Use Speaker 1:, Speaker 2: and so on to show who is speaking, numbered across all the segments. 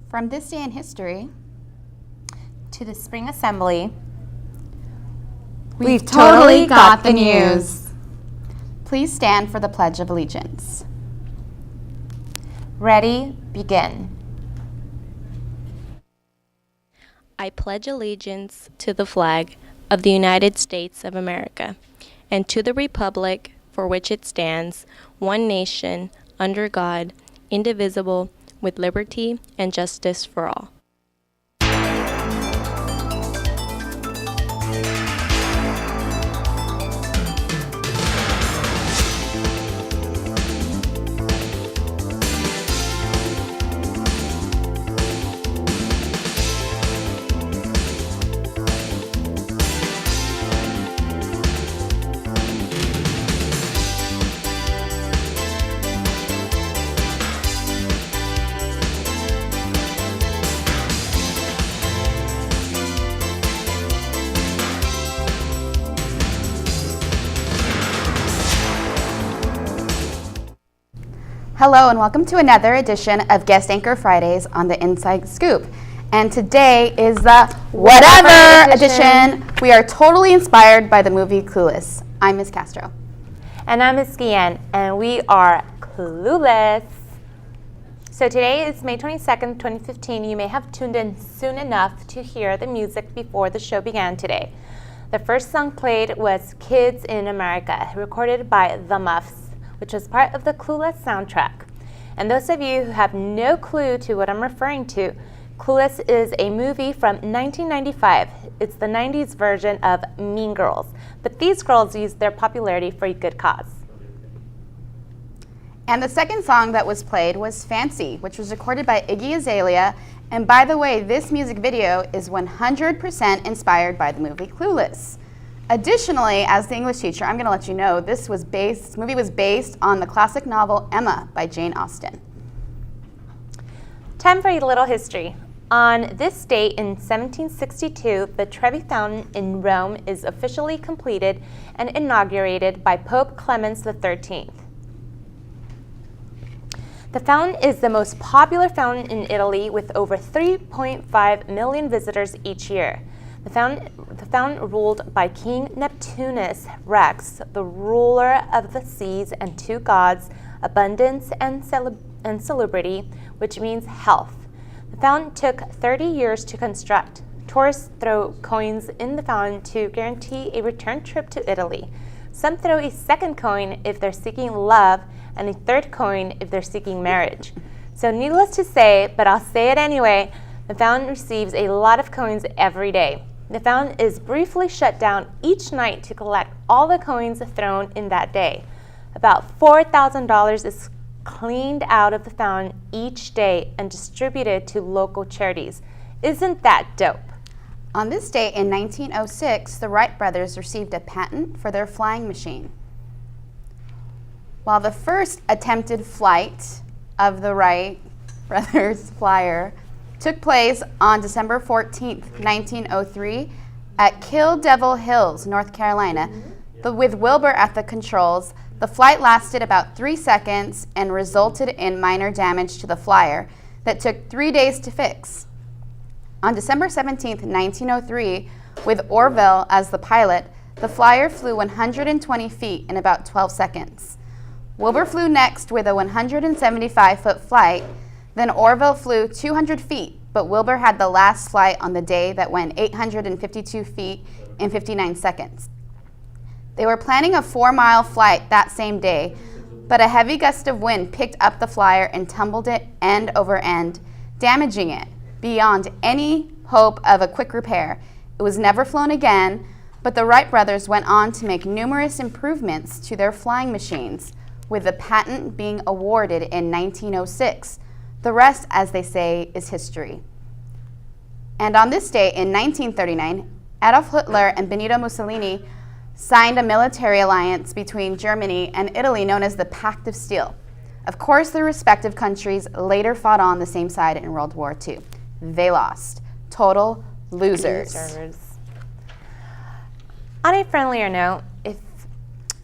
Speaker 1: From this day in history
Speaker 2: to the Spring Assembly,
Speaker 1: we've totally got the news. Please stand for the Pledge of Allegiance.
Speaker 2: Ready, begin.
Speaker 3: I pledge allegiance to the flag of the United States of America and to the republic for which it stands, one nation, under God, indivisible, with liberty and justice for all.
Speaker 1: Hello and welcome to another edition of Guest Anchor Fridays on the Inside Scoop. And today is the Whatever edition. We are totally inspired by the movie Clueless. I'm Ms. Castro.
Speaker 2: And I'm Ms. Guillen, and we are Clueless. So today is May 22nd, 2015. You may have tuned in soon enough to hear the music before the show began today. The first song played was Kids in America, recorded by The Muffs, which was part of the Clueless soundtrack. And those of you who have no clue to what I'm referring to, Clueless is a movie from 1995. It's the 90s version of Mean Girls, but these girls used their popularity for a good cause.
Speaker 1: And the second song that was played was Fancy, which was recorded by Iggy Azalea. And by the way, this music video is 100% inspired by the movie Clueless. Additionally, as the English teacher, I'm going to let you know this movie was based on the classic novel Emma by Jane Austen.
Speaker 2: Time for a little history. On this date in 1762, the Trevi Fountain in Rome is officially completed and inaugurated by Pope Clemens XIII. The fountain is the most popular fountain in Italy with over 3.5 million visitors each year. The fountain ruled by King Neptunus Rex, the ruler of the seas and two gods, abundance and salubrity, which means health. The fountain took 30 years to construct. Tourists throw coins in the fountain to guarantee a return trip to Italy. Some throw a second coin if they're seeking love and a third coin if they're seeking marriage. So needless to say, but I'll say it anyway, the fountain receives a lot of coins every day. The fountain is briefly shut down each night to collect all the coins thrown in that day. About $4,000 is cleaned out of the fountain each day and distributed to local charities. Isn't that dope?
Speaker 1: On this date in 1906, the Wright brothers received a patent for their flying machine. While the first attempted flight of the Wright brothers flyer took place on December 14th, 1903 at Kill Devil Hills, North Carolina. With Wilbur at the controls, the flight lasted about 3 seconds and resulted in minor damage to the flyer that took 3 days to fix. On December 17th, 1903, with Orville as the pilot, the flyer flew 120 feet in about 12 seconds. Wilbur flew next with a 175-foot flight. Then Orville flew 200 feet, but Wilbur had the last flight on the day that went 852 feet in 59 seconds. They were planning a 4-mile flight that same day, but a heavy gust of wind picked up the flyer and tumbled it end over end, damaging it beyond any hope of a quick repair. It was never flown again, but the Wright brothers went on to make numerous improvements to their flying machines, with the patent being awarded in 1906. The rest, as they say, is history. And on this day in 1939, Adolf Hitler and Benito Mussolini signed a military alliance between Germany and Italy known as the Pact of Steel. Of course, their respective countries later fought on the same side in World War II. They lost. Total losers.
Speaker 2: On a friendlier note,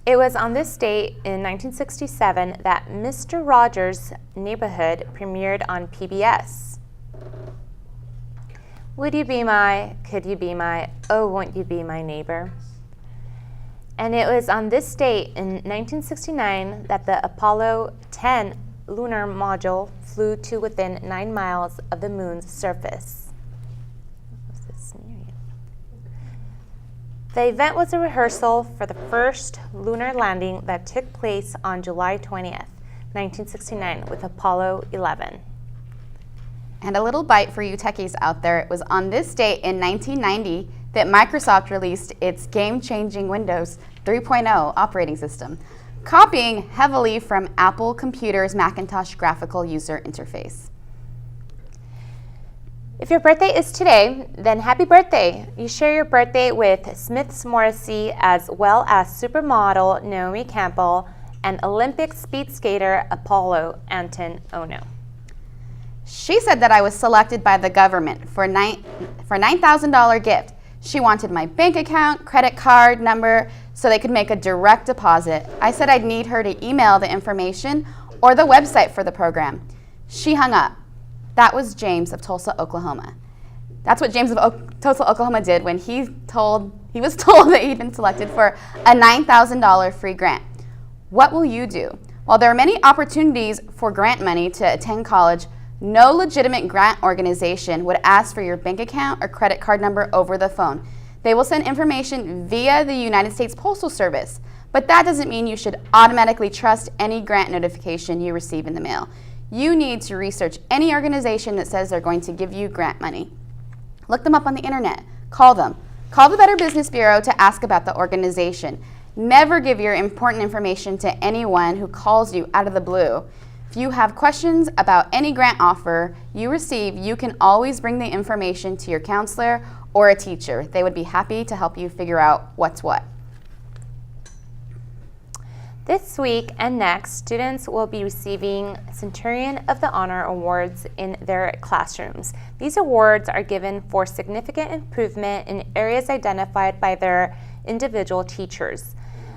Speaker 2: it was on this date in 1967 that Mr. Rogers' Neighborhood premiered on PBS. Would you be my, could you be my, oh, won't you be my neighbor? And it was on this date in 1969 that the Apollo 10 lunar module flew to within 9 miles of the moon's surface. The event was a rehearsal for the first lunar landing that took place on July 20th, 1969 with Apollo 11.
Speaker 1: And a little bite for you techies out there. It was on this date in 1990 that Microsoft released its game-changing Windows 3.0 operating system, copying heavily from Apple Computer's Macintosh graphical user interface.
Speaker 2: If your birthday is today, then happy birthday. You share your birthday with Smith's Morrissey as well as supermodel Naomi Campbell and Olympic speed skater Apollo Anton Ono.
Speaker 1: She said that I was selected by the government for $9,000 gift. She wanted my bank account, credit card number, so they could make a direct deposit. I said I'd need her to email the information or the website for the program. She hung up. That was James of Tulsa, Oklahoma. That's what James of Tulsa, Oklahoma did when he was told that he'd been selected for a $9,000 free grant. What will you do? While there are many opportunities for grant money to attend college, no legitimate grant organization would ask for your bank account or credit card number over the phone. They will send information via the United States Postal Service, but that doesn't mean you should automatically trust any grant notification you receive in the mail. You need to research any organization that says they're going to give you grant money. Look them up on the internet. Call them. Call the Better Business Bureau to ask about the organization. Never give your important information to anyone who calls you out of the blue. If you have questions about any grant offer you receive, you can always bring the information to your counselor or a teacher. They would be happy to help you figure out what's what.
Speaker 2: This week and next, students will be receiving Centurion of the Honor Awards in their classrooms. These awards are given for significant improvement in areas identified by their individual teachers.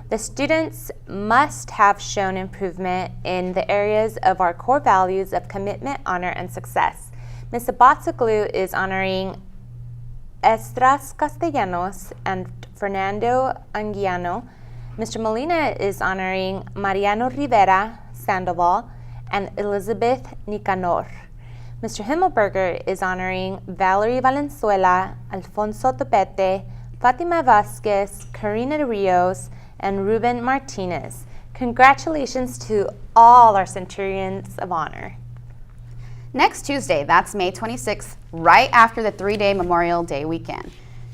Speaker 2: The students must have shown improvement in the areas of our core values of commitment, honor, and success. Ms. Abatzaglu is honoring Estras Castellanos and Fernando Anguiano. Mr. Molina is honoring Mariano Rivera Sandoval and Elizabeth Nicanor. Mr. Himmelberger is honoring Valerie Valenzuela, Alfonso Topete, Fatima Vasquez, Karina Rios, and Ruben Martinez. Congratulations to all our Centurions of Honor.
Speaker 1: Next Tuesday, that's May 26th, right after the 3-day Memorial Day weekend.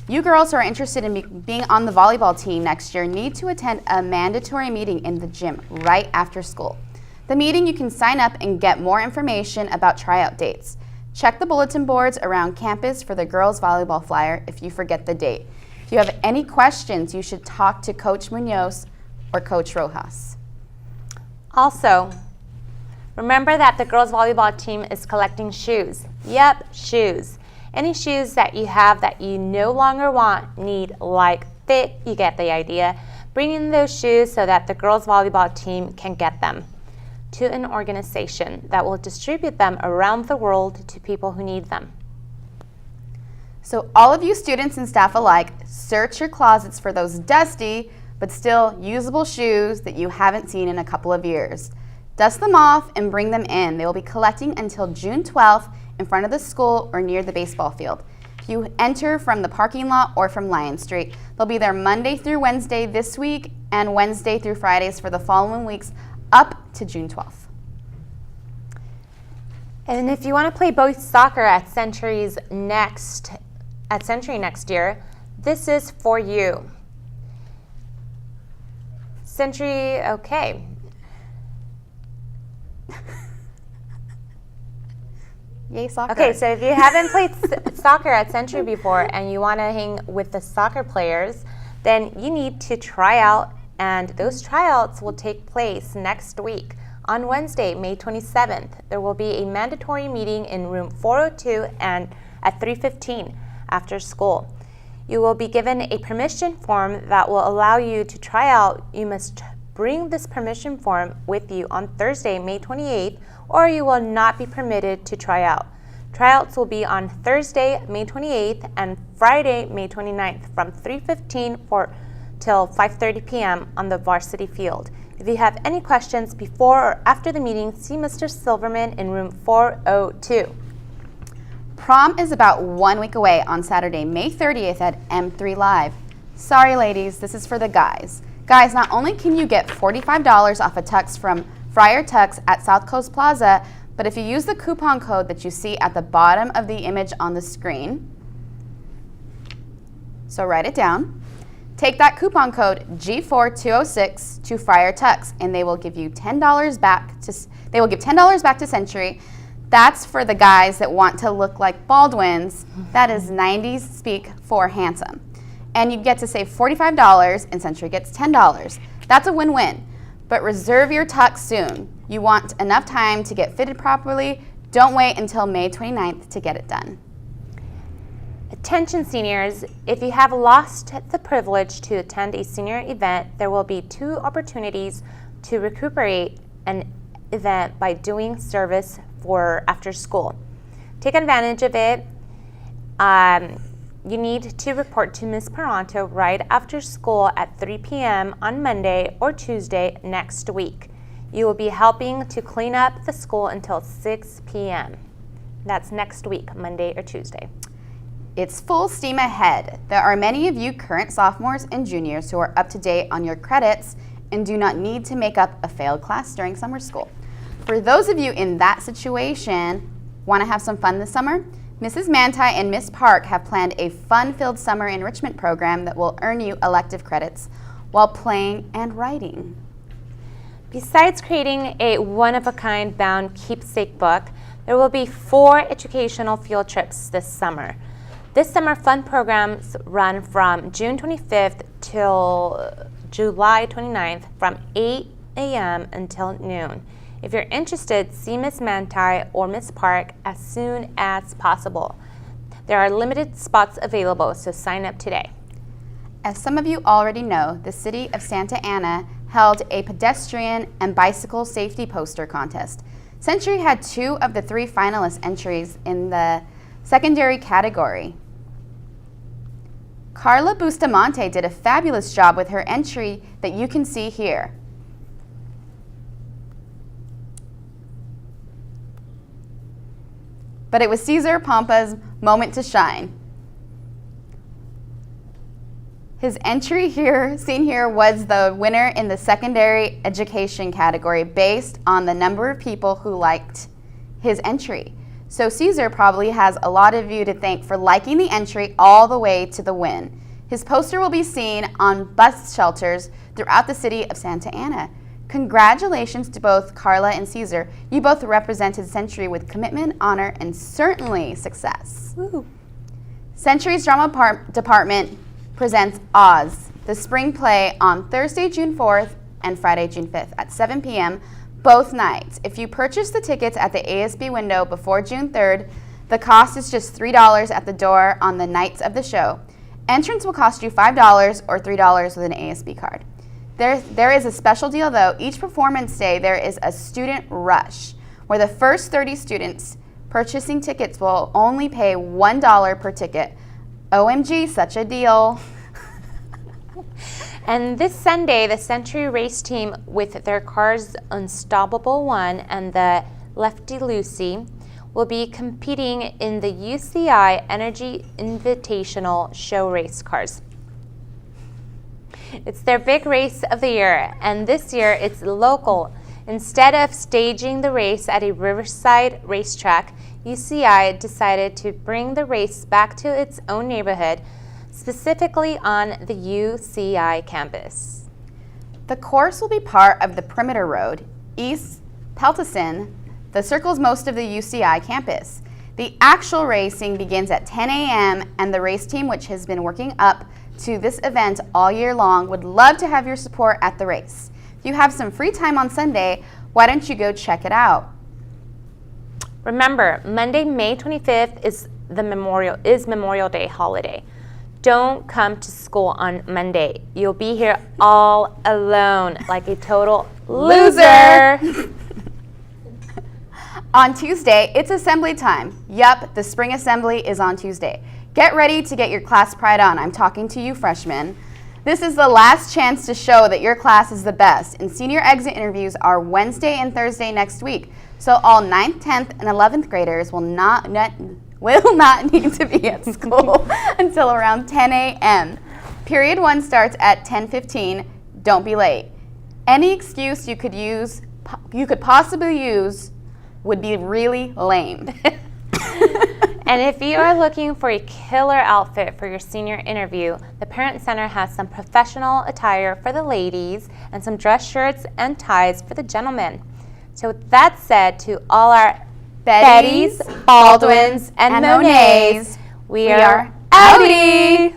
Speaker 1: You girls who are interested in being on the volleyball team next year need to attend a mandatory meeting in the gym right after school. The meeting, you can sign up and get more information about tryout dates. Check the bulletin boards around campus for the girls volleyball flyer if you forget the date. If you have any questions, you should talk to Coach Munoz or Coach Rojas.
Speaker 2: Also, remember that the girls volleyball team is collecting shoes. Yep, shoes. Any shoes that you have that you no longer want, need, like, fit, you get the idea. Bring in those shoes so that the girls volleyball team can get them to an organization that will distribute them around the world to people who need them.
Speaker 1: So all of you students and staff alike, search your closets for those dusty but still usable shoes that you haven't seen in a couple of years. Dust them off and bring them in. They will be collecting until June 12th in front of the school or near the baseball field. If you enter from the parking lot or from Lion Street, they'll be there Monday through Wednesday this week and Wednesday through Fridays for the following weeks up to June 12th.
Speaker 2: And if you want to play boys soccer at Century next year, this is for you. Century, okay.
Speaker 1: Yay, soccer.
Speaker 2: Okay, so if you haven't played soccer at Century before and you want to hang with the soccer players, then you need to try out, and those tryouts will take place next week. On Wednesday, May 27th, there will be a mandatory meeting in room 402 and at 3:15 after school. You will be given a permission form that will allow you to try out. You must bring this permission form with you on Thursday, May 28th, or you will not be permitted to try out. Tryouts will be on Thursday, May 28th and Friday, May 29th from 3:15 till 5:30 p.m. on the varsity field. If you have any questions before or after the meeting, see Mr. Silverman in room 402.
Speaker 1: Prom is about 1 week away on Saturday, May 30th at M3 Live. Sorry, ladies, this is for the guys. Guys, not only can you get $45 off a tux from Friar Tux at South Coast Plaza, but if you use the coupon code that you see at the bottom of the image on the screen, so write it down, take that coupon code G4206 to Friar Tux, and they will give you $10 back to Century. That's for the guys that want to look like Baldwins. That is 90s speak for handsome. And you get to save $45 and Century gets $10. That's a win-win. But reserve your tux soon. You want enough time to get fitted properly. Don't wait until May 29th to get it done.
Speaker 2: Attention seniors, if you have lost the privilege to attend a senior event, there will be 2 opportunities to recuperate an event by doing service for after school. Take advantage of it. You need to report to Ms. Paranto right after school at 3 p.m. on Monday or Tuesday next week. You will be helping to clean up the school until 6 p.m. That's next week, Monday or Tuesday.
Speaker 1: It's full steam ahead. There are many of you current sophomores and juniors who are up to date on your credits and do not need to make up a failed class during summer school. For those of you in that situation, want to have some fun this summer? Mrs. Manti and Miss Park have planned a fun-filled summer enrichment program that will earn you elective credits while playing and writing.
Speaker 2: Besides creating a one-of-a-kind bound keepsake book, there will be 4 educational field trips this summer. This summer fun programs run from June 25th till July 29th from 8 a.m. until noon. If you're interested, see Ms. Manti or Ms. Park as soon as possible. There are limited spots available, so sign up today.
Speaker 1: As some of you already know, the city of Santa Ana held a pedestrian and bicycle safety poster contest. Century had 2 of the 3 finalist entries in the secondary category. Carla Bustamante did a fabulous job with her entry that you can see here. But it was Cesar Pompa's moment to shine. His entry here, seen here, was the winner in the secondary education category based on the number of people who liked his entry. So Cesar probably has a lot of you to thank for liking the entry all the way to the win. His poster will be seen on bus shelters throughout the city of Santa Ana. Congratulations to both Carla and Cesar. You both represented Century with commitment, honor, and certainly success.
Speaker 2: Woo.
Speaker 1: Century's drama department presents Oz, the spring play, on Thursday, June 4th and Friday, June 5th at 7 p.m. both nights. If you purchase the tickets at the ASB window before June 3rd, the cost is just $3 at the door on the nights of the show. Entrance will cost you $5 or $3 with an ASB card. There is a special deal though. Each performance day there is a student rush where the first 30 students purchasing tickets will only pay $1 per ticket. OMG, such a deal.
Speaker 2: And this Sunday, the Century Race Team with their cars Unstoppable 1 and the Lefty Lucy will be competing in the UCI Energy Invitational Show Race Cars. It's their big race of the year, and this year it's local. Instead of staging the race at a Riverside racetrack, UCI decided to bring the race back to its own neighborhood, specifically on the UCI campus.
Speaker 1: The course will be part of the Perimeter Road, East Peltison, that circles most of the UCI campus. The actual racing begins at 10 a.m. and the race team, which has been working up to this event all year long, would love to have your support at the race. If you have some free time on Sunday, why don't you go check it out?
Speaker 2: Remember, Monday, May 25th is Memorial Day holiday. Don't come to school on Monday. You'll be here all alone like a total loser.
Speaker 1: On Tuesday, it's assembly time. Yup, the spring assembly is on Tuesday. Get ready to get your class pride on. I'm talking to you, freshmen. This is the last chance to show that your class is the best, and senior exit interviews are Wednesday and Thursday next week. So all 9th, 10th, and 11th graders will not need to be at school until around 10 a.m. Period 1 starts at 10:15. Don't be late. Any excuse you could possibly use would be really lame.
Speaker 2: And if you are looking for a killer outfit for your senior interview, the Parent Center has some professional attire for the ladies and some dress shirts and ties for the gentlemen. So with that said, to all our Bettys, Baldwins, and Monets, we are outie!